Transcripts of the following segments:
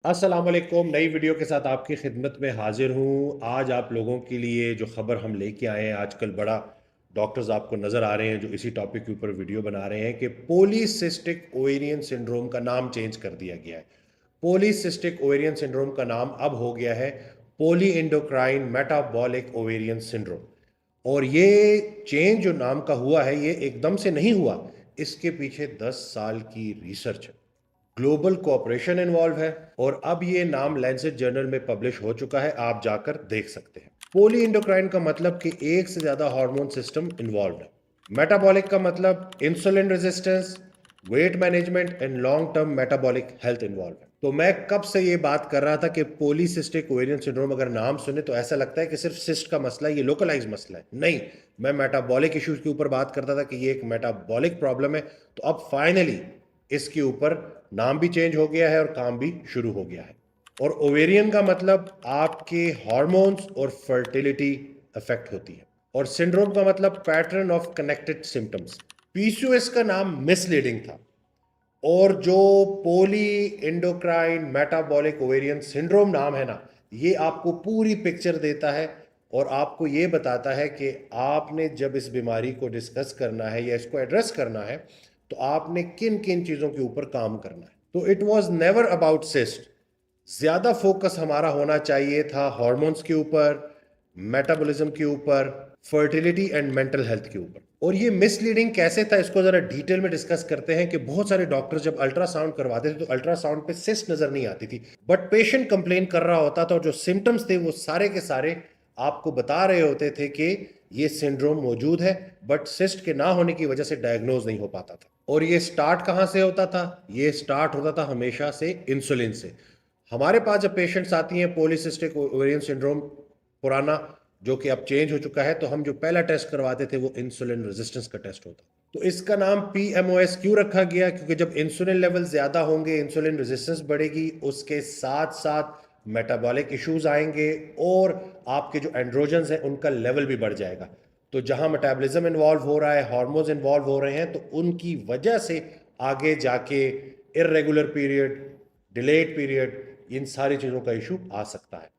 अस्सलाम वालेकुम। नई वीडियो के साथ आपकी खिदमत में हाजिर हूँ। आज आप लोगों के लिए जो ख़बर हम लेके आए हैं, आजकल बड़ा डॉक्टर्स आपको नज़र आ रहे हैं जो इसी टॉपिक के ऊपर वीडियो बना रहे हैं कि पॉलीसिस्टिक ओवेरियन सिंड्रोम का नाम चेंज कर दिया गया है। पॉलीसिस्टिक ओवेरियन सिंड्रोम का नाम अब हो गया है poly endocrine metabolic ovarian syndrome. और ये चेंज जो नाम का हुआ है ये एकदम से नहीं हुआ, इसके पीछे 10 साल की रिसर्च है, ग्लोबल कोऑपरेशन इन्वॉल्व है और अब ये नाम लैंसेट जर्नल में पब्लिश हो चुका है, आप जाकर देख सकते हैं। पोली इंडोक्राइन का मतलब कि एक से ज्यादा हार्मोन सिस्टम इन्वॉल्व है। मेटाबॉलिक का मतलब insulin resistance, weight management and long term metabolic health involve है। तो मैं कब से ये बात कर रहा था कि पॉलीसिस्टिक ओवेरियन सिंड्रोम अगर नाम सुने तो ऐसा लगता है कि सिर्फ सिस्ट का मसला है, ये लोकलाइज मसला है। नहीं, मैं मेटाबॉलिक इश्यूज के ऊपर बात करता था कि ये एक मेटाबॉलिक प्रॉब्लम है। तो अब फाइनली इसके ऊपर नाम भी चेंज हो गया है और काम भी शुरू हो गया है। और ओवेरियन का मतलब आपके हार्मोन्स और फर्टिलिटी अफेक्ट होती है, और सिंड्रोम का मतलब pattern of connected symptoms. PCOS का नाम मिसलीडिंग था, और जो पोली एंडोक्राइन मेटाबॉलिक ओवेरियन सिंड्रोम नाम है ना, ये आपको पूरी पिक्चर देता है और आपको ये बताता है कि आपने जब इस बीमारी को डिस्कस करना है या इसको एड्रेस करना है तो आपने किन किन चीज़ों के ऊपर काम करना है। तो it was never about cyst. ज़्यादा फोकस हमारा होना चाहिए था हार्मोन्स के ऊपर, मेटाबॉलिज्म के ऊपर, फर्टिलिटी एंड मेंटल हेल्थ के ऊपर। और ये मिसलीडिंग कैसे था इसको जरा डिटेल में डिस्कस करते हैं कि बहुत सारे डॉक्टर जब अल्ट्रासाउंड करवाते थे तो अल्ट्रासाउंड पे सिस्ट नजर नहीं आती थी, बट पेशेंट कंप्लेन कर रहा होता था और जो सिम्टम्स थे वो सारे के सारे आपको बता रहे होते थे कि ये सिंड्रोम मौजूद है, बट सिस्ट के ना होने की वजह से डायग्नोज नहीं हो पाता था। और ये स्टार्ट कहाँ से होता था? ये स्टार्ट होता था हमेशा से इंसुलिन से। हमारे पास जब पेशेंट्स आती हैं पॉलीसिस्टिक ओवेरियन सिंड्रोम पुराना, जो कि अब चेंज हो चुका है, तो हम जो पहला टेस्ट करवाते थे वो इंसुलिन रेजिस्टेंस का टेस्ट होता। तो इसका नाम पीएमओएस क्यों रखा गया? क्योंकि जब इंसुलिन लेवल ज्यादा होंगे, इंसुलिन रेजिस्टेंस बढ़ेगी, उसके साथ साथ मेटाबॉलिक इश्यूज आएंगे और आपके जो एंड्रोजन्स हैं उनका लेवल भी बढ़ जाएगा। तो जहां मेटाबॉलिज्म इन्वॉल्व हो रहा है, हार्मोन्स इन्वॉल्व हो रहे हैं, तो उनकी वजह से आगे जाके इरेगुलर पीरियड, डिलेड पीरियड, इन सारी चीज़ों का इशू आ सकता है।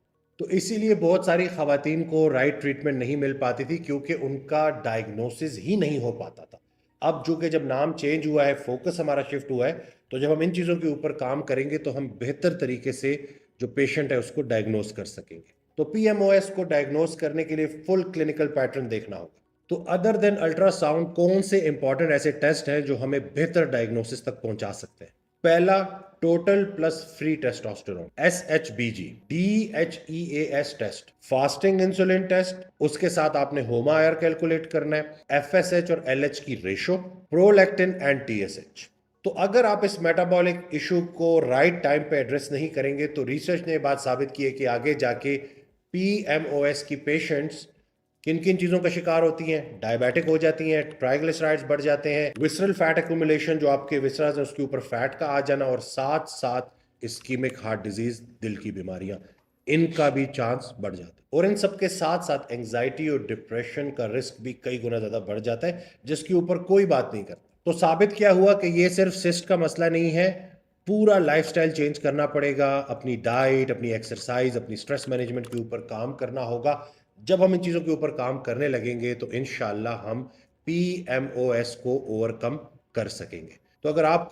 तो इसीलिए बहुत सारी खवातीन को राइट ट्रीटमेंट नहीं मिल पाती थी क्योंकि उनका डायग्नोसिस ही नहीं हो पाता था। अब जो कि जब नाम चेंज हुआ है, फोकस हमारा शिफ्ट हुआ है, तो जब हम इन चीज़ों के ऊपर काम करेंगे तो हम बेहतर तरीके से जो पेशेंट है उसको डायग्नोस कर सकेंगे। तो पीएमओएस को डायग्नोस करने के लिए फुल क्लिनिकल पैटर्न देखना होगा। तो अदर देन अल्ट्रासाउंड कौन से इंपॉर्टेंट ऐसे टेस्ट हैं जो हमें बेहतर डायग्नोसिस तक पहुंचा सकते हैं? पहला, total plus free testosterone, SHBG, DHEAS test, fasting insulin test, उसके साथ आपने होमा आर कैलकुलेट करना है, FSH और LH की रेशो, प्रोलैक्टिन एंड TSH। तो अगर आप इस मेटाबॉलिक इशू को राइट टाइम पे एड्रेस नहीं करेंगे तो रिसर्च ने बात साबित की है कि आगे जाके पीएमओएस की पेशेंट्स किन किन चीज़ों का शिकार होती हैं? डायबिटिक हो जाती हैं, ट्राइग्लिसराइड्स बढ़ जाते हैं, विसरल फैट एक्यूमुलेशन, जो आपके विसराज है उसके ऊपर फैट का आ जाना, और साथ साथ इस्कीमिक हार्ट डिजीज, दिल की बीमारियां, इनका भी चांस बढ़ जाता है। और इन सबके साथ साथ एंग्जाइटी और डिप्रेशन का रिस्क भी कई गुना ज़्यादा बढ़ जाता है, जिसके ऊपर कोई बात नहीं करता। तो साबित क्या हुआ कि ये सिर्फ सिस्ट का मसला नहीं है, पूरा लाइफस्टाइल चेंज करना पड़ेगा, अपनी डाइट, अपनी एक्सरसाइज, अपनी स्ट्रेस मैनेजमेंट के ऊपर काम करना होगा। जब हम इन चीज़ों के ऊपर काम करने लगेंगे तो इंशाल्लाह हम पीएमओएस को ओवरकम कर सकेंगे। तो अगर आपको